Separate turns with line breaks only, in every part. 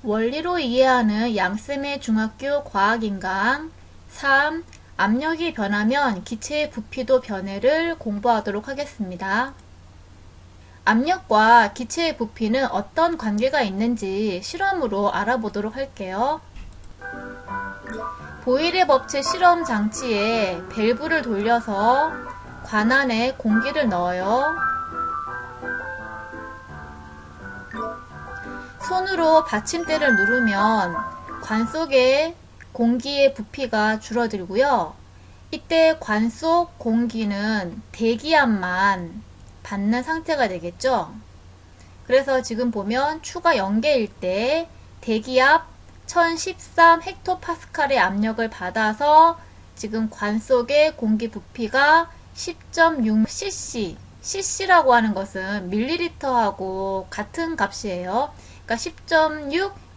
원리로 이해하는 양쌤의 중학교 과학인강 3. 압력이 변하면 기체의 부피도 변해를 공부하도록 하겠습니다. 압력과 기체의 부피는 어떤 관계가 있는지 실험으로 알아보도록 할게요. 보일의 법칙 실험 장치에 밸브를 돌려서 관 안에 공기를 넣어요. 손으로 받침대를 누르면 관 속의 공기의 부피가 줄어들고요. 이때 관 속 공기는 대기압만 받는 상태가 되겠죠. 그래서 지금 보면 추가 0개일 때 대기압 1013 헥토파스칼의 압력을 받아서 지금 관 속의 공기 부피가 10.6cc, cc라고 하는 것은 밀리리터하고 같은 값이에요. 그러니까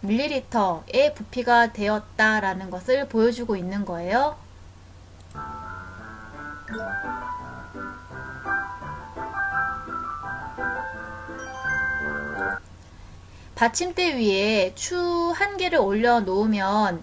10.6ml의 부피가 되었다라는 것을 보여주고 있는 거예요. 받침대 위에 추 1개를 올려 놓으면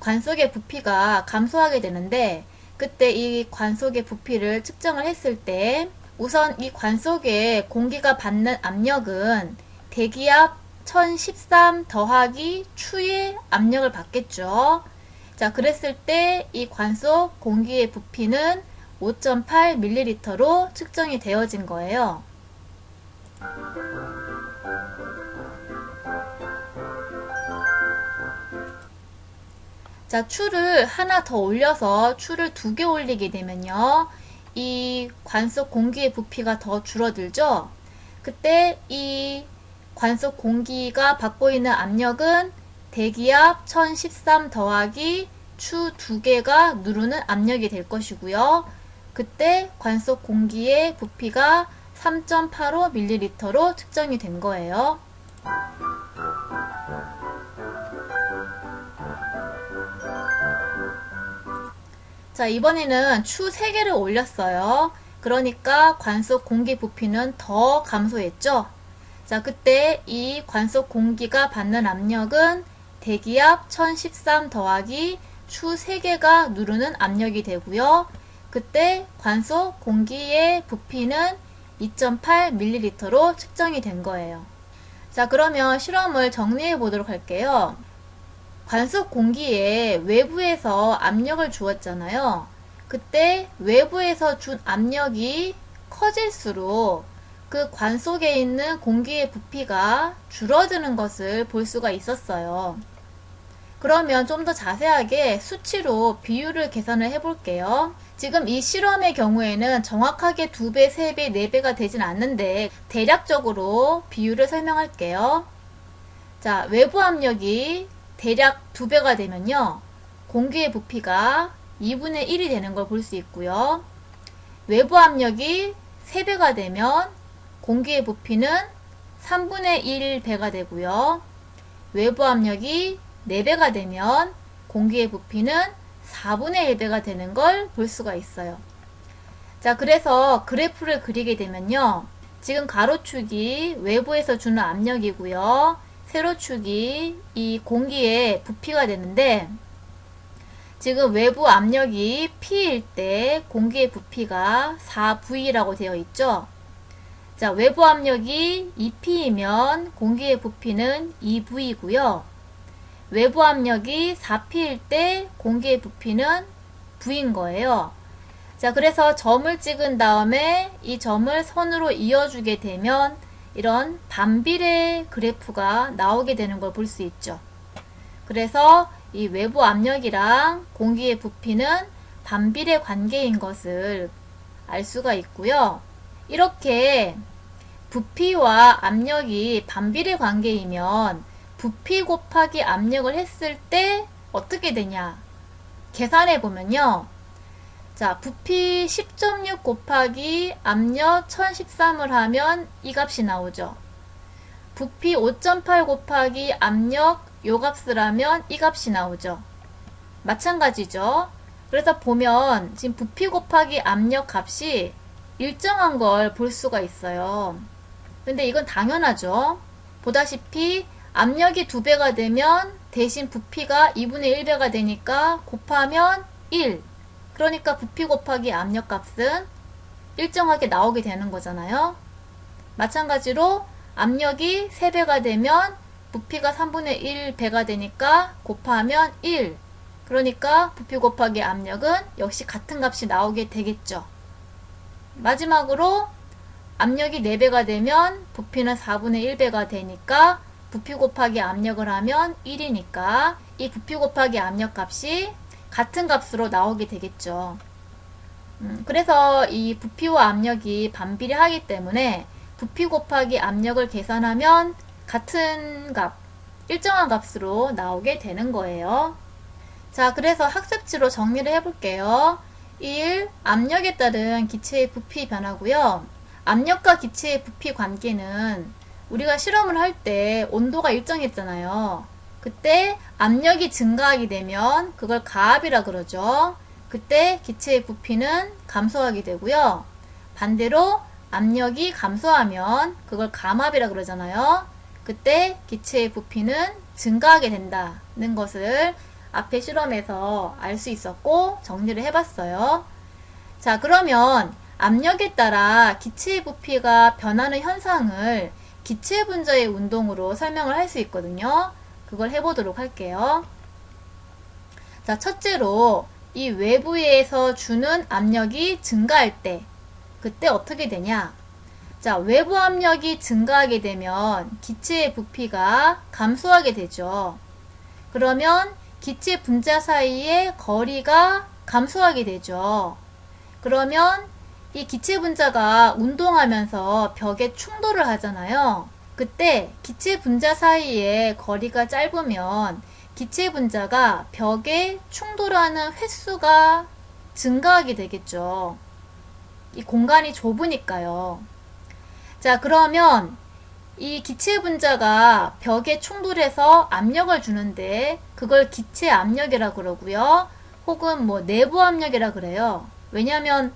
관 속의 부피가 감소하게 되는데, 그때 이 관 속의 부피를 측정을 했을 때 우선 이 관 속에 공기가 받는 압력은 대기압 1013 더하기 추의 압력을 받겠죠. 자, 그랬을 때 이 관 속 공기의 부피는 5.8ml로 측정이 되어진 거예요. 자, 추를 하나 더 올려서 추를 2개 올리게 되면요, 이 관 속 공기의 부피가 더 줄어들죠. 그때 이 관 속 공기가 받고 있는 압력은 대기압 1013 더하기 추 2개가 누르는 압력이 될 것이고요. 그때 관 속 공기의 부피가 3.85ml로 측정이 된 거예요. 자, 이번에는 추 3개를 올렸어요. 그러니까 관 속 공기 부피는 더 감소했죠. 자, 그때 이 관 속 공기가 받는 압력은 대기압 1013 더하기 추 3개가 누르는 압력이 되고요. 그때 관 속 공기의 부피는 2.8ml로 측정이 된 거예요. 자, 그러면 실험을 정리해 보도록 할게요. 관 속 공기에 외부에서 압력을 주었잖아요. 그때 외부에서 준 압력이 커질수록 그 관 속에 있는 공기의 부피가 줄어드는 것을 볼 수가 있었어요. 그러면 좀 더 자세하게 수치로 비율을 계산을 해 볼게요. 지금 이 실험의 경우에는 정확하게 2배, 3배, 4배가 되진 않는데 대략적으로 비율을 설명할게요. 자, 외부 압력이 대략 2배가 되면요, 공기의 부피가 2분의 1이 되는 걸 볼 수 있고요. 외부 압력이 3배가 되면 공기의 부피는 3분의 1배가 되고요. 외부 압력이 4배가 되면 공기의 부피는 4분의 1배가 되는 걸 볼 수가 있어요. 자, 그래서 그래프를 그리게 되면요, 지금 가로축이 외부에서 주는 압력이고요, 세로축이 이 공기의 부피가 되는데, 지금 외부 압력이 P일 때 공기의 부피가 4V라고 되어 있죠. 자, 외부 압력이 2P이면 공기의 부피는 2V고요. 외부 압력이 4P일 때 공기의 부피는 V인 거예요. 자, 그래서 점을 찍은 다음에 이 점을 선으로 이어주게 되면 이런 반비례 그래프가 나오게 되는 걸 볼 수 있죠. 그래서 이 외부 압력이랑 공기의 부피는 반비례 관계인 것을 알 수가 있고요. 이렇게 부피와 압력이 반비례 관계이면 부피 곱하기 압력을 했을 때 어떻게 되냐? 계산해 보면요. 자, 부피 10.6 곱하기 압력 1013을 하면 이 값이 나오죠. 부피 5.8 곱하기 압력 요 값을 하면 이 값이 나오죠. 마찬가지죠. 그래서 보면 지금 부피 곱하기 압력 값이 일정한 걸 볼 수가 있어요. 근데 이건 당연하죠. 보다시피 압력이 2배가 되면 대신 부피가 2분의 1배가 되니까 곱하면 1. 그러니까 부피 곱하기 압력 값은 일정하게 나오게 되는 거잖아요. 마찬가지로 압력이 3배가 되면 부피가 3분의 1배가 되니까 곱하면 1. 그러니까 부피 곱하기 압력은 역시 같은 값이 나오게 되겠죠. 마지막으로 압력이 4배가 되면 부피는 4분의 1배가 되니까 부피 곱하기 압력을 하면 1이니까 이 부피 곱하기 압력 값이 같은 값으로 나오게 되겠죠. 그래서 이 부피와 압력이 반비례하기 때문에 부피 곱하기 압력을 계산하면 같은 값, 일정한 값으로 나오게 되는 거예요. 자, 그래서 학습지로 정리를 해볼게요. 1. 압력에 따른 기체의 부피 변화고요. 압력과 기체의 부피 관계는 우리가 실험을 할 때 온도가 일정했잖아요. 그때 압력이 증가하게 되면 그걸 가압이라 그러죠. 그때 기체의 부피는 감소하게 되고요. 반대로 압력이 감소하면 그걸 감압이라 그러잖아요. 그때 기체의 부피는 증가하게 된다는 것을 앞에 실험에서 알 수 있었고 정리를 해봤어요. 자, 그러면 압력에 따라 기체의 부피가 변하는 현상을 기체 분자의 운동으로 설명을 할 수 있거든요. 그걸 해보도록 할게요. 자, 첫째로 이 외부에서 주는 압력이 증가할 때 그때 어떻게 되냐? 자, 외부 압력이 증가하게 되면 기체의 부피가 감소하게 되죠. 그러면 기체 분자 사이의 거리가 감소하게 되죠. 그러면 이 기체 분자가 운동하면서 벽에 충돌을 하잖아요. 그때 기체 분자 사이의 거리가 짧으면 기체 분자가 벽에 충돌하는 횟수가 증가하게 되겠죠. 이 공간이 좁으니까요. 자, 그러면 이 기체 분자가 벽에 충돌해서 압력을 주는데 그걸 기체 압력이라 그러고요. 혹은 뭐 내부 압력이라 그래요. 왜냐하면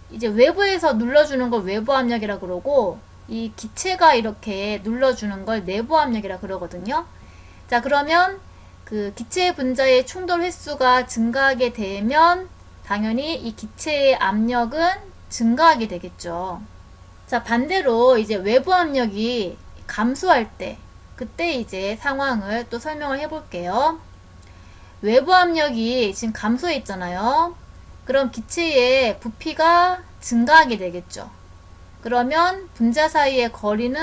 이제 외부에서 눌러주는 걸 외부 압력이라 그러고 이 기체가 이렇게 눌러주는 걸 내부 압력이라 그러거든요. 자, 그러면 그 기체 분자의 충돌 횟수가 증가하게 되면 당연히 이 기체의 압력은 증가하게 되겠죠. 자, 반대로 이제 외부 압력이 감소할 때 그때 이제 상황을 또 설명을 해볼게요. 외부 압력이 지금 감소해 있잖아요. 그럼 기체의 부피가 증가하게 되겠죠. 그러면 분자 사이의 거리는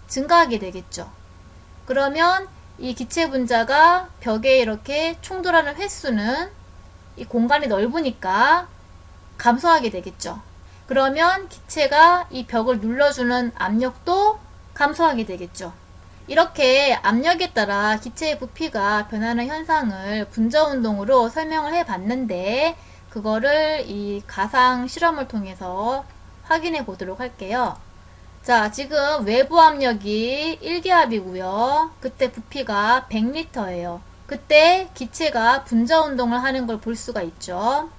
증가하게 되겠죠. 그러면 이 기체 분자가 벽에 이렇게 충돌하는 횟수는 이 공간이 넓으니까 감소하게 되겠죠. 그러면 기체가 이 벽을 눌러주는 압력도 감소하게 되겠죠. 이렇게 압력에 따라 기체의 부피가 변하는 현상을 분자운동으로 설명을 해봤는데 그거를 이 가상 실험을 통해서 확인해 보도록 할게요. 자, 지금 외부 압력이 1기압이고요. 그때 부피가 100리터예요. 그때 기체가 분자운동을 하는 걸 볼 수가 있죠.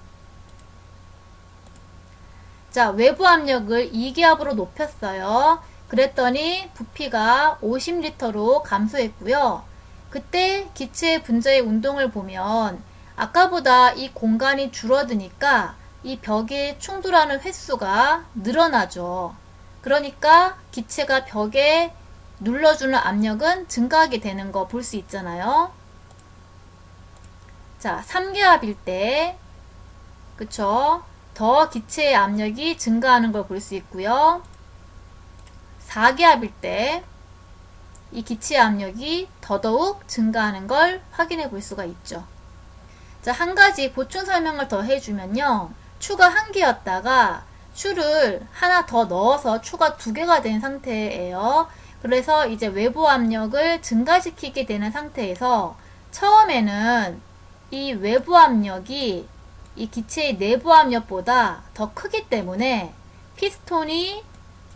자, 외부 압력을 2기압으로 높였어요. 그랬더니 부피가 50리터로 감소했고요. 그때 기체 분자의 운동을 보면 아까보다 이 공간이 줄어드니까 이 벽에 충돌하는 횟수가 늘어나죠. 그러니까 기체가 벽에 눌러주는 압력은 증가하게 되는 거 볼 수 있잖아요. 자, 3기압일 때 그쵸? 더 기체의 압력이 증가하는 걸 볼 수 있고요. 4기압일 때 이 기체의 압력이 더더욱 증가하는 걸 확인해 볼 수가 있죠. 자, 한 가지 보충 설명을 더 해주면요. 추가 1개였다가 추를 하나 더 넣어서 추가 2개가 된 상태예요. 그래서 이제 외부 압력을 증가시키게 되는 상태에서 처음에는 이 외부 압력이 이 기체의 내부 압력보다 더 크기 때문에 피스톤이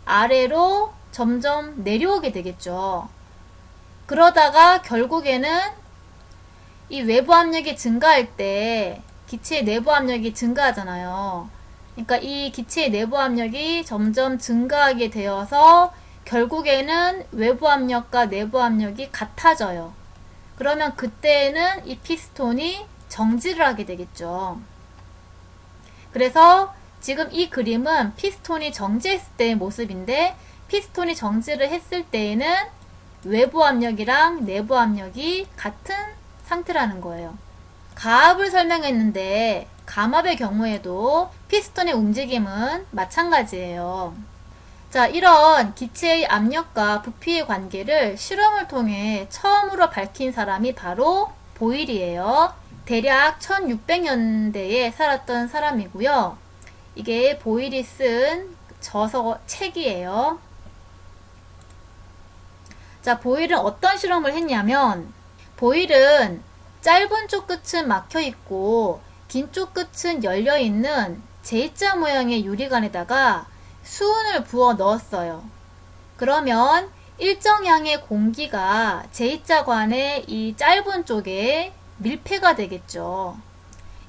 아래로 점점 내려오게 되겠죠. 그러다가 결국에는 이 외부 압력이 증가할 때 기체의 내부 압력이 증가하잖아요. 그러니까 이 기체의 내부 압력이 점점 증가하게 되어서 결국에는 외부 압력과 내부 압력이 같아져요. 그러면 그때는 이 피스톤이 정지를 하게 되겠죠. 그래서 지금 이 그림은 피스톤이 정지했을 때의 모습인데, 피스톤이 정지를 했을 때에는 외부 압력이랑 내부 압력이 같은 상태라는 거예요. 가압을 설명했는데 감압의 경우에도 피스톤의 움직임은 마찬가지예요. 자, 이런 기체의 압력과 부피의 관계를 실험을 통해 처음으로 밝힌 사람이 바로 보일이에요. 대략 1600년대에 살았던 사람이고요. 이게 보일이 쓴 책이에요. 자, 보일은 어떤 실험을 했냐면, 보일은 짧은 쪽 끝은 막혀 있고 긴 쪽 끝은 열려 있는 J자 모양의 유리관에다가 수은을 부어 넣었어요. 그러면 일정 양의 공기가 J자관의 이 짧은 쪽에 밀폐가 되겠죠.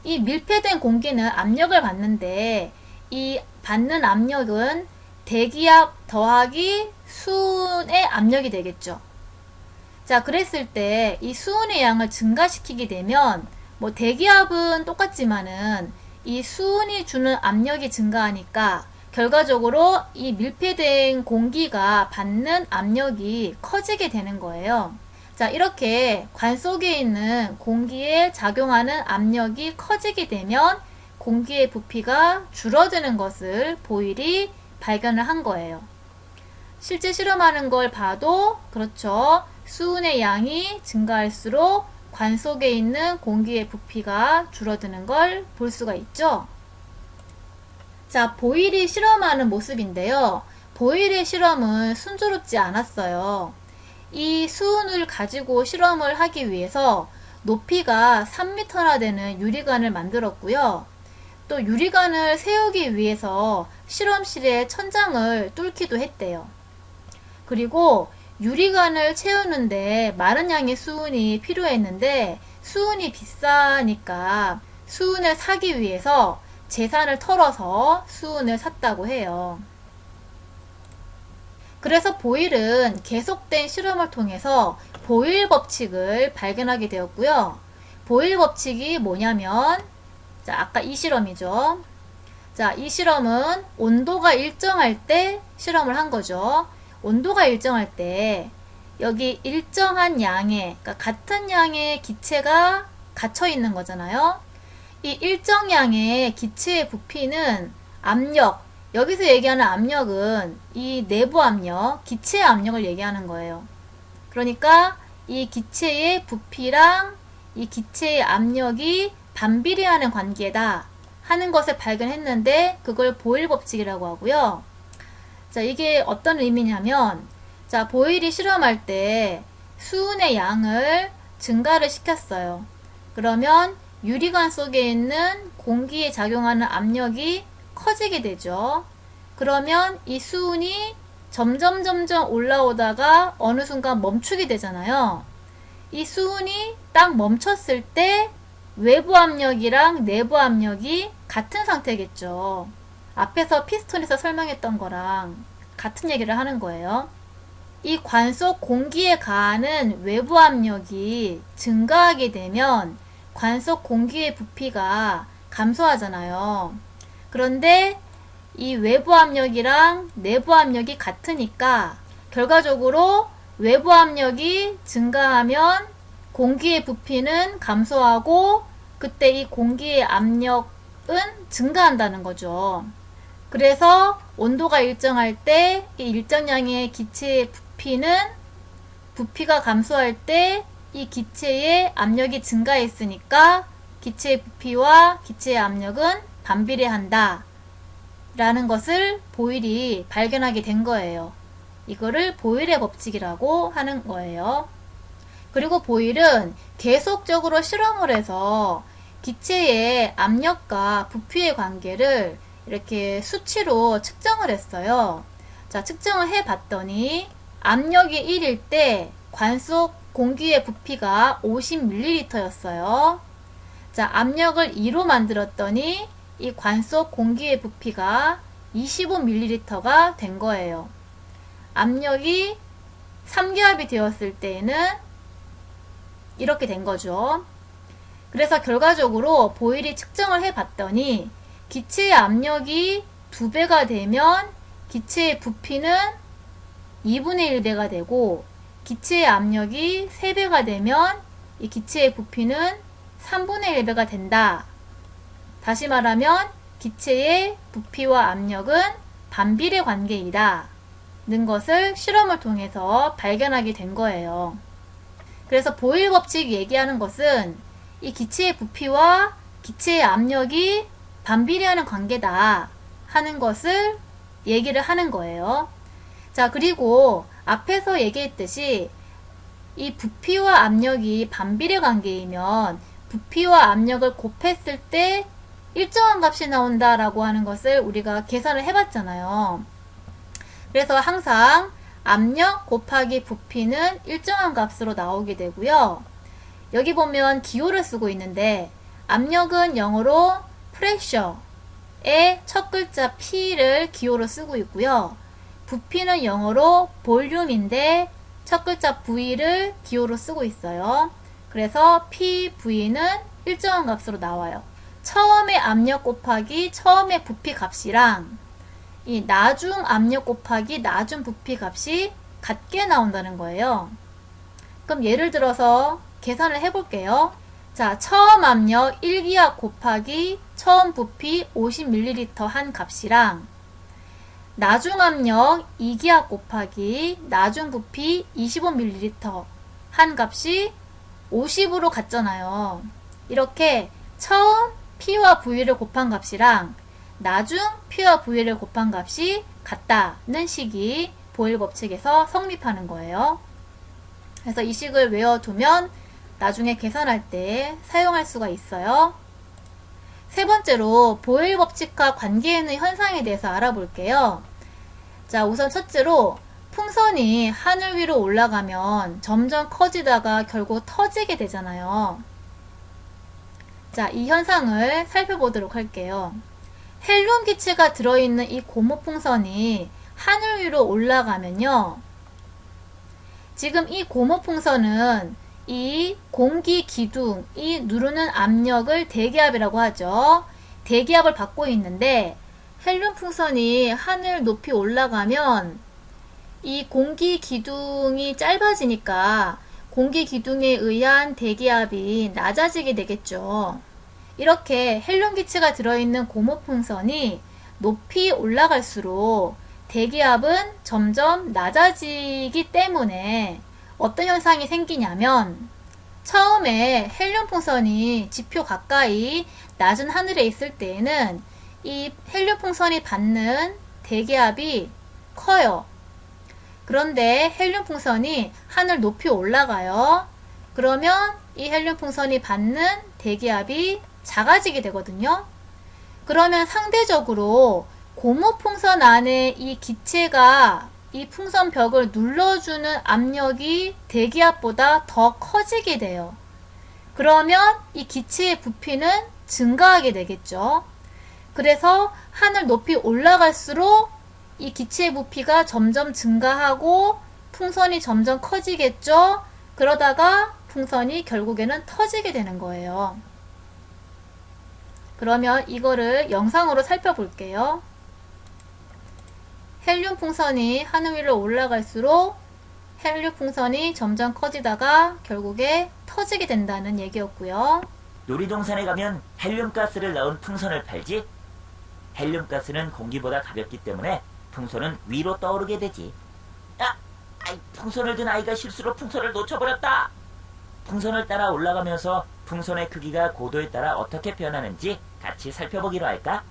이 밀폐된 공기는 압력을 받는데, 이 받는 압력은 대기압 더하기 수은의 압력이 되겠죠. 자, 그랬을 때 이 수은의 양을 증가시키게 되면 뭐 대기압은 똑같지만은 이 수은이 주는 압력이 증가하니까 결과적으로 이 밀폐된 공기가 받는 압력이 커지게 되는 거예요. 자, 이렇게 관 속에 있는 공기에 작용하는 압력이 커지게 되면 공기의 부피가 줄어드는 것을 보일이 발견을 한 거예요. 실제 실험하는 걸 봐도 그렇죠. 수은의 양이 증가할수록 관 속에 있는 공기의 부피가 줄어드는 걸 볼 수가 있죠. 자, 보일이 실험하는 모습인데요. 보일의 실험은 순조롭지 않았어요. 이 수은을 가지고 실험을 하기 위해서 높이가 3m나 되는 유리관을 만들었고요. 또 유리관을 세우기 위해서 실험실의 천장을 뚫기도 했대요. 그리고 유리관을 채우는데 많은 양의 수은이 필요했는데 수은이 비싸니까 수은을 사기 위해서 재산을 털어서 수은을 샀다고 해요. 그래서 보일은 계속된 실험을 통해서 보일 법칙을 발견하게 되었고요. 보일 법칙이 뭐냐면, 자, 아까 이 실험이죠. 자, 이 실험은 온도가 일정할 때 실험을 한 거죠. 온도가 일정할 때 여기 일정한 양의, 그러니까 같은 양의 기체가 갇혀 있는 거잖아요. 이 일정 양의 기체의 부피는 압력, 여기서 얘기하는 압력은 이 내부 압력, 기체의 압력을 얘기하는 거예요. 그러니까 이 기체의 부피랑 이 기체의 압력이 반비례하는 관계다 하는 것을 발견했는데, 그걸 보일 법칙이라고 하고요. 자, 이게 어떤 의미냐면, 자, 보일이 실험할 때 수은의 양을 증가를 시켰어요. 그러면 유리관 속에 있는 공기에 작용하는 압력이 커지게 되죠. 그러면 이 수은이 점점 올라오다가 어느 순간 멈추게 되잖아요. 이 수은이 딱 멈췄을 때 외부 압력이랑 내부 압력이 같은 상태겠죠. 앞에서 피스톤에서 설명했던 거랑 같은 얘기를 하는 거예요. 이 관 속 공기에 가하는 외부 압력이 증가하게 되면 관 속 공기의 부피가 감소하잖아요. 그런데 이 외부 압력이랑 내부 압력이 같으니까 결과적으로 외부 압력이 증가하면 공기의 부피는 감소하고, 그때 이 공기의 압력은 증가한다는 거죠. 그래서 온도가 일정할 때 이 일정량의 기체의 부피가 감소할 때 이 기체의 압력이 증가했으니까 기체의 부피와 기체의 압력은 반비례한다 라는 것을 보일이 발견하게 된 거예요. 이거를 보일의 법칙이라고 하는 거예요. 그리고 보일은 계속적으로 실험을 해서 기체의 압력과 부피의 관계를 이렇게 수치로 측정을 했어요. 자, 측정을 해 봤더니 압력이 1일 때 관 속 공기의 부피가 50ml였어요. 자, 압력을 2로 만들었더니 이 관 속 공기의 부피가 25ml가 된 거예요. 압력이 3기압이 되었을 때에는 이렇게 된 거죠. 그래서 결과적으로 보일이 측정을 해봤더니 기체의 압력이 2배가 되면 기체의 부피는 2분의 1배가 되고 기체의 압력이 3배가 되면 이 기체의 부피는 3분의 1배가 된다. 다시 말하면 기체의 부피와 압력은 반비례 관계이다 는 것을 실험을 통해서 발견하게 된 거예요. 그래서 보일 법칙이 얘기하는 것은 이 기체의 부피와 기체의 압력이 반비례하는 관계다 하는 것을 얘기를 하는 거예요. 자, 그리고 앞에서 얘기했듯이 이 부피와 압력이 반비례 관계이면 부피와 압력을 곱했을 때 일정한 값이 나온다라고 하는 것을 우리가 계산을 해봤잖아요. 그래서 항상 압력 곱하기 부피는 일정한 값으로 나오게 되고요. 여기 보면 기호를 쓰고 있는데 압력은 영어로 pressure의 첫 글자 P를 기호로 쓰고 있고요. 부피는 영어로 볼륨인데 첫 글자 V를 기호로 쓰고 있어요. 그래서 PV는 일정한 값으로 나와요. 처음의 압력 곱하기 처음의 부피 값이랑 이 나중 압력 곱하기 나중 부피 값이 같게 나온다는 거예요. 그럼 예를 들어서 계산을 해볼게요. 자, 처음 압력 1기압 곱하기 처음 부피 50ml 한 값이랑 나중 압력 2기압 곱하기 나중 부피 25ml 한 값이 50으로 같잖아요. 이렇게 처음 P와 V를 곱한 값이랑 나중 P와 V를 곱한 값이 같다는 식이 보일 법칙에서 성립하는 거예요. 그래서 이 식을 외워두면 나중에 계산할 때 사용할 수가 있어요. 세 번째로 보일 법칙과 관계 있는 현상에 대해서 알아볼게요. 자, 우선 첫째로 풍선이 하늘 위로 올라가면 점점 커지다가 결국 터지게 되잖아요. 자, 이 현상을 살펴보도록 할게요. 헬륨 기체가 들어있는 이 고무풍선이 하늘 위로 올라가면요. 지금 이 고무풍선은 이 공기 기둥이 누르는 압력을 대기압이라고 하죠. 대기압을 받고 있는데 헬륨 풍선이 하늘 높이 올라가면 이 공기 기둥이 짧아지니까 공기 기둥에 의한 대기압이 낮아지게 되겠죠. 이렇게 헬륨 기체가 들어있는 고무풍선이 높이 올라갈수록 대기압은 점점 낮아지기 때문에 어떤 현상이 생기냐면 처음에 헬륨 풍선이 지표 가까이 낮은 하늘에 있을 때에는 이 헬륨 풍선이 받는 대기압이 커요. 그런데 헬륨 풍선이 하늘 높이 올라가요. 그러면 이 헬륨 풍선이 받는 대기압이 작아지게 되거든요. 그러면 상대적으로 고무풍선 안에 이 기체가 이 풍선 벽을 눌러주는 압력이 대기압보다 더 커지게 돼요. 그러면 이 기체의 부피는 증가하게 되겠죠. 그래서 하늘 높이 올라갈수록 이 기체의 부피가 점점 증가하고 풍선이 점점 커지겠죠. 그러다가 풍선이 결국에는 터지게 되는 거예요. 그러면 이거를 영상으로 살펴볼게요. 헬륨 풍선이 하늘 위로 올라갈수록 헬륨 풍선이 점점 커지다가 결국에 터지게 된다는 얘기였고요.
놀이동산에 가면 헬륨가스를 넣은 풍선을 팔지? 헬륨가스는 공기보다 가볍기 때문에 풍선은 위로 떠오르게 되지. 풍선을 든 아이가 실수로 풍선을 놓쳐버렸다. 풍선을 따라 올라가면서 풍선의 크기가 고도에 따라 어떻게 변하는지 같이 살펴보기로 할까?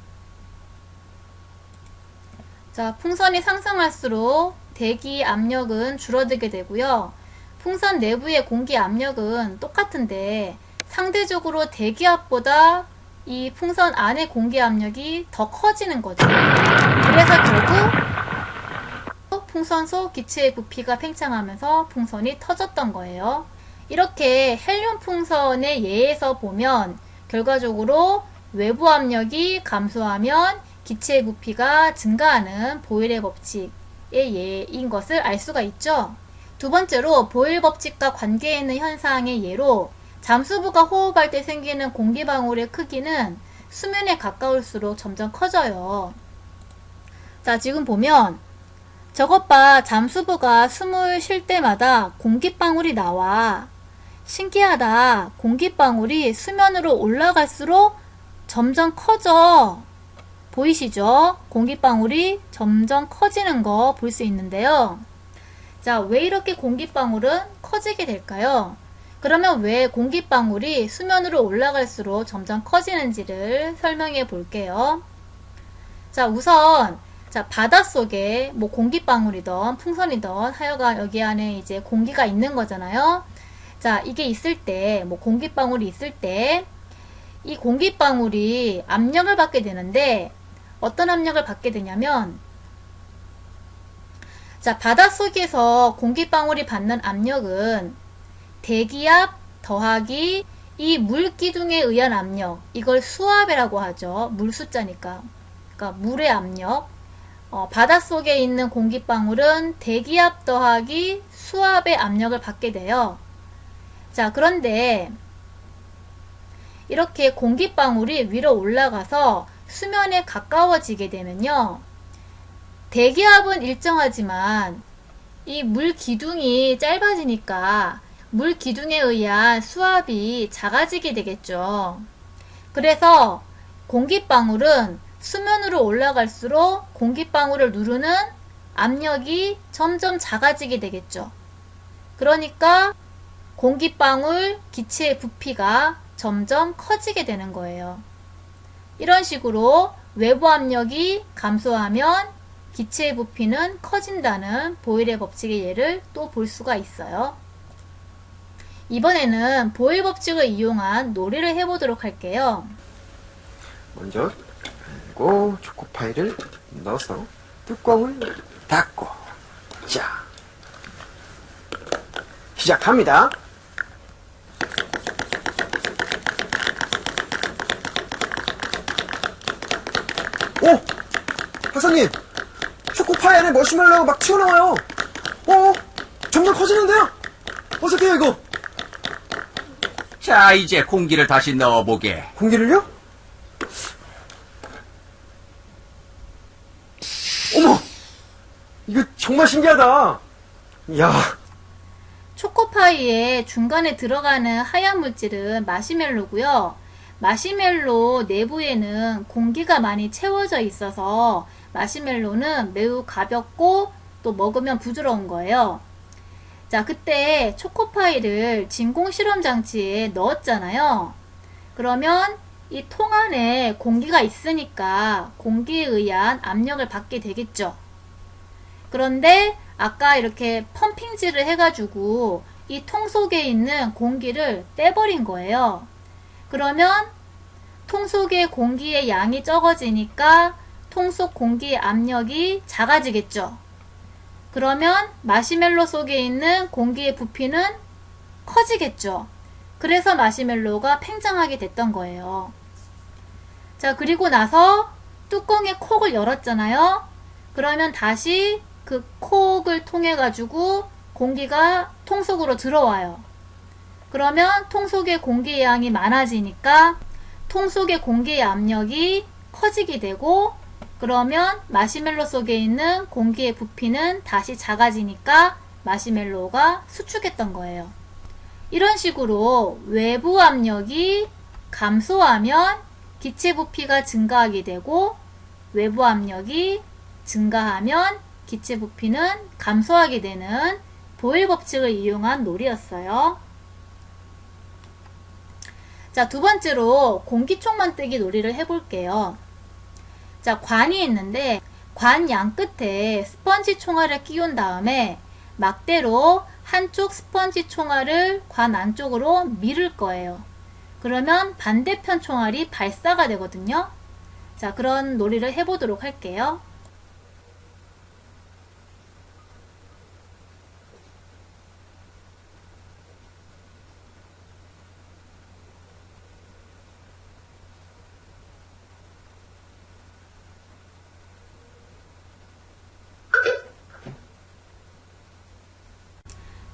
자, 풍선이 상승할수록 대기 압력은 줄어들게 되고요. 풍선 내부의 공기 압력은 똑같은데 상대적으로 대기압보다 이 풍선 안의 공기 압력이 더 커지는 거죠. 그래서 결국 풍선 속 기체의 부피가 팽창하면서 풍선이 터졌던 거예요. 이렇게 헬륨 풍선의 예에서 보면 결과적으로 외부 압력이 감소하면 기체의 부피가 증가하는 보일의 법칙, 예인 것을 알 수가 있죠. 두 번째로 보일 법칙과 관계 있는 현상의 예로 잠수부가 호흡할 때 생기는 공기방울의 크기는 수면에 가까울수록 점점 커져요. 자, 지금 보면 저것 봐. 잠수부가 숨을 쉴 때마다 공기방울이 나와. 신기하다. 공기방울이 수면으로 올라갈수록 점점 커져. 보이시죠? 공기방울이 점점 커지는 거 볼 수 있는데요. 자, 왜 이렇게 공기방울은 커지게 될까요? 그러면 왜 공기방울이 수면으로 올라갈수록 점점 커지는지를 설명해 볼게요. 자, 우선 자, 바닷속에 뭐 공기방울이던 풍선이던 하여간 여기 안에 이제 공기가 있는 거잖아요. 자, 이게 있을 때, 뭐 공기방울이 있을 때 이 공기방울이 압력을 받게 되는데 어떤 압력을 받게 되냐면 자, 바닷속에서 공기방울이 받는 압력은 대기압 더하기 이 물기둥에 의한 압력, 이걸 수압이라고 하죠. 물 숫자니까. 그러니까 물의 압력. 바닷속에 있는 공기방울은 대기압 더하기 수압의 압력을 받게 돼요. 자, 그런데 이렇게 공기방울이 위로 올라가서 수면에 가까워지게 되면요. 대기압은 일정하지만 이 물 기둥이 짧아지니까 물 기둥에 의한 수압이 작아지게 되겠죠. 그래서 공기방울은 수면으로 올라갈수록 공기방울을 누르는 압력이 점점 작아지게 되겠죠. 그러니까 공기방울 기체의 부피가 점점 커지게 되는 거예요. 이런 식으로 외부 압력이 감소하면 기체의 부피는 커진다는 보일의 법칙의 예를 또 볼 수가 있어요. 이번에는 보일 법칙을 이용한 놀이를 해보도록 할게요.
먼저 그리고 초코파이를 넣어서 뚜껑을 닫고 자 시작합니다. 오! 박사님! 초코파이 안에 머시멜로가 막 튀어나와요. 점점 커지는데요? 어떡해요 이거?
자, 이제 공기를 다시 넣어보게.
공기를요? 어머! 이거 정말 신기하다. 이야.
초코파이의 중간에 들어가는 하얀 물질은 마시멜로고요. 마시멜로 내부에는 공기가 많이 채워져 있어서 마시멜로는 매우 가볍고 또 먹으면 부드러운 거예요. 자, 그때 초코파이를 진공 실험 장치에 넣었잖아요. 그러면 이 통 안에 공기가 있으니까 공기에 의한 압력을 받게 되겠죠. 그런데 아까 이렇게 펌핑질을 해가지고 이 통 속에 있는 공기를 빼버린 거예요. 그러면 통 속의 공기의 양이 적어지니까 통 속 공기의 압력이 작아지겠죠. 그러면 마시멜로 속에 있는 공기의 부피는 커지겠죠. 그래서 마시멜로가 팽창하게 됐던 거예요. 자, 그리고 나서 뚜껑의 콕을 열었잖아요. 그러면 다시 그 콕을 통해 가지고 공기가 통 속으로 들어와요. 그러면 통 속의 공기의 양이 많아지니까 통 속의 공기의 압력이 커지게 되고, 그러면 마시멜로 속에 있는 공기의 부피는 다시 작아지니까 마시멜로가 수축했던 거예요. 이런 식으로 외부 압력이 감소하면 기체 부피가 증가하게 되고, 외부 압력이 증가하면 기체 부피는 감소하게 되는 보일 법칙을 이용한 놀이였어요. 자, 두 번째로 공기총 만들기 놀이를 해볼게요. 자, 관이 있는데 관 양 끝에 스펀지 총알을 끼운 다음에 막대로 한쪽 스펀지 총알을 관 안쪽으로 밀을 거예요. 그러면 반대편 총알이 발사가 되거든요. 자, 그런 놀이를 해보도록 할게요.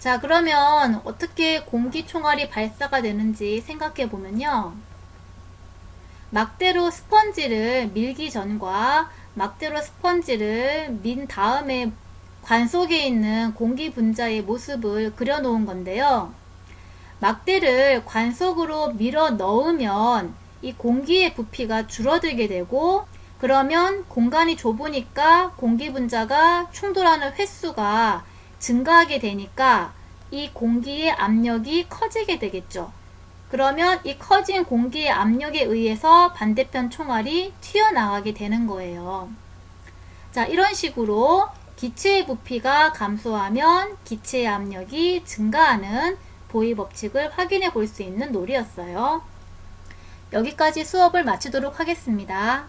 자, 그러면 어떻게 공기총알이 발사가 되는지 생각해 보면요. 막대로 스펀지를 밀기 전과 막대로 스펀지를 민 다음에 관 속에 있는 공기 분자의 모습을 그려 놓은 건데요. 막대를 관 속으로 밀어 넣으면 이 공기의 부피가 줄어들게 되고, 그러면 공간이 좁으니까 공기 분자가 충돌하는 횟수가 증가하게 되니까 이 공기의 압력이 커지게 되겠죠. 그러면 이 커진 공기의 압력에 의해서 반대편 총알이 튀어나가게 되는 거예요. 자, 이런 식으로 기체의 부피가 감소하면 기체의 압력이 증가하는 보이 법칙을 확인해 볼 수 있는 놀이였어요. 여기까지 수업을 마치도록 하겠습니다.